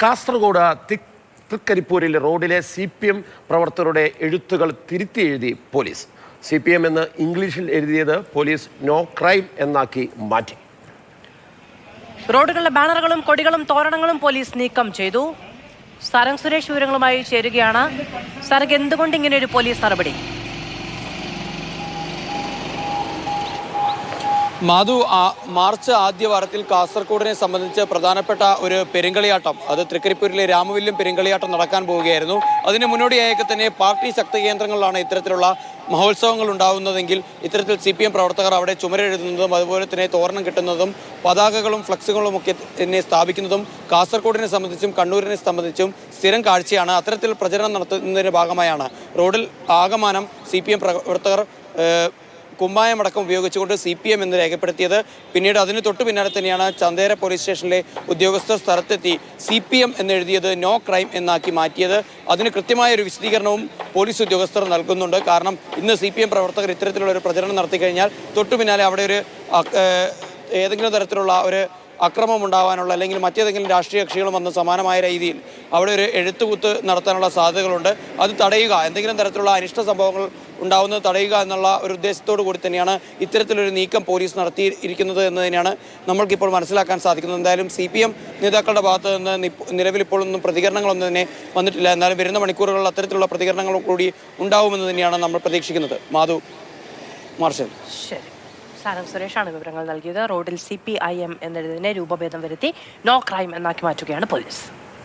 കാസർഗോഡ് തൃക്കരിപ്പൂരിൽ റോഡിലെ CPM പ്രവർത്തകരുടെ എഴുത്തുകൾ തിരുത്തി എഴുതി പോലീസ്. CPM എന്ന് ഇംഗ്ലീഷിൽ എഴുതിയത് പോലീസ് നോ ക്രൈം എന്നാക്കി മാറ്റി. റോഡുകളിലെ ബാനറുകളും കൊടികളും തോരണങ്ങളും പോലീസ് നീക്കം ചെയ്തു. സരംഗ് സുരേഷ് വിവരങ്ങളുമായി ചേരുകയാണ്. സരംഗ്, എന്തുകൊണ്ട് ഇങ്ങനെ ഒരു പോലീസ് നടപടി? മാധു, മാർച്ച് ആദ്യ വാരത്തിൽ കാസർഗോഡിനെ സംബന്ധിച്ച് പ്രധാനപ്പെട്ട ഒരു പെരുങ്കളിയാട്ടം, അത് തൃക്കരിപ്പൂരിലെ രാമവില്യം പെരുങ്കളിയാട്ടം നടക്കാൻ പോവുകയായിരുന്നു. അതിന് മുന്നോടിയായൊക്കെ തന്നെ പാർട്ടി ശക്തി കേന്ദ്രങ്ങളിലാണ് ഇത്തരത്തിലുള്ള മഹോത്സവങ്ങൾ ഉണ്ടാകുന്നതെങ്കിൽ ഇത്തരത്തിൽ CPM പ്രവർത്തകർ അവിടെ ചുമരെഴുതുന്നതും അതുപോലെ തന്നെ തോരണം കിട്ടുന്നതും പതാകകളും ഫ്ലക്സുകളും ഒക്കെ തന്നെ സ്ഥാപിക്കുന്നതും കാസർഗോഡിനെ സംബന്ധിച്ചും കണ്ണൂരിനെ സംബന്ധിച്ചും സ്ഥിരം കാഴ്ചയാണ്. അത്തരത്തിൽ പ്രചരണം നടത്തുന്നതിൻ്റെ ഭാഗമായാണ് റോഡിൽ ആകമാനം CPM പ്രവർത്തകർ കുമ്മായമടക്കം ഉപയോഗിച്ചുകൊണ്ട് CPM എന്ന് രേഖപ്പെടുത്തിയത്. പിന്നീട് അതിന് തൊട്ടു പിന്നാലെ തന്നെയാണ് ചന്തേര പോലീസ് സ്റ്റേഷനിലെ ഉദ്യോഗസ്ഥർ സ്ഥലത്തെത്തി CPM എന്നെഴുതിയത് നോ ക്രൈം എന്നാക്കി മാറ്റിയത്. അതിന് കൃത്യമായൊരു വിശദീകരണവും പോലീസ് ഉദ്യോഗസ്ഥർ നൽകുന്നുണ്ട്. കാരണം ഇന്ന് CPM പ്രവർത്തകർ ഇത്തരത്തിലുള്ള ഒരു പ്രചരണം നടത്തി കഴിഞ്ഞാൽ തൊട്ടു പിന്നാലെ അവിടെ ഒരു ഏതെങ്കിലും തരത്തിലുള്ള ഒരു അക്രമം ഉണ്ടാകാനുള്ള അല്ലെങ്കിൽ മറ്റേതെങ്കിലും രാഷ്ട്രീയ കക്ഷികളും വന്ന് സമാനമായ രീതിയിൽ അവിടെ ഒരു എഴുത്തുകുത്ത് നടത്താനുള്ള സാധ്യതകളുണ്ട്. അത് തടയുക, എന്തെങ്കിലും തരത്തിലുള്ള അനിഷ്ട സംഭവങ്ങൾ ഉണ്ടാവുന്നത് തടയുക എന്നുള്ള ഒരു ഉദ്ദേശത്തോടു കൂടി തന്നെയാണ് ഇത്തരത്തിലൊരു നീക്കം പോലീസ് നടത്തിയിരിക്കുന്നത് എന്ന് തന്നെയാണ് നമ്മൾക്കിപ്പോൾ മനസ്സിലാക്കാൻ സാധിക്കുന്നത്. എന്തായാലും CPM നേതാക്കളുടെ ഭാഗത്ത് നിന്ന് നിലവിൽ ഇപ്പോഴൊന്നും പ്രതികരണങ്ങളൊന്നും തന്നെ വന്നിട്ടില്ല. എന്നാലും വരുന്ന മണിക്കൂറുകളിൽ അത്തരത്തിലുള്ള പ്രതികരണങ്ങളും കൂടി ഉണ്ടാവുമെന്ന് തന്നെയാണ് നമ്മൾ പ്രതീക്ഷിക്കുന്നത്. മാധു, മാർഷൽ. ശരി, സരംഗ് സുരേഷാണ് വിവരങ്ങൾ നൽകിയത്. റോഡിൽ CPIM എന്നെഴുതിനെ രൂപഭേദം വരുത്തി നോ ക്രൈം എന്നാക്കി മാറ്റുകയാണ് പോലീസ്.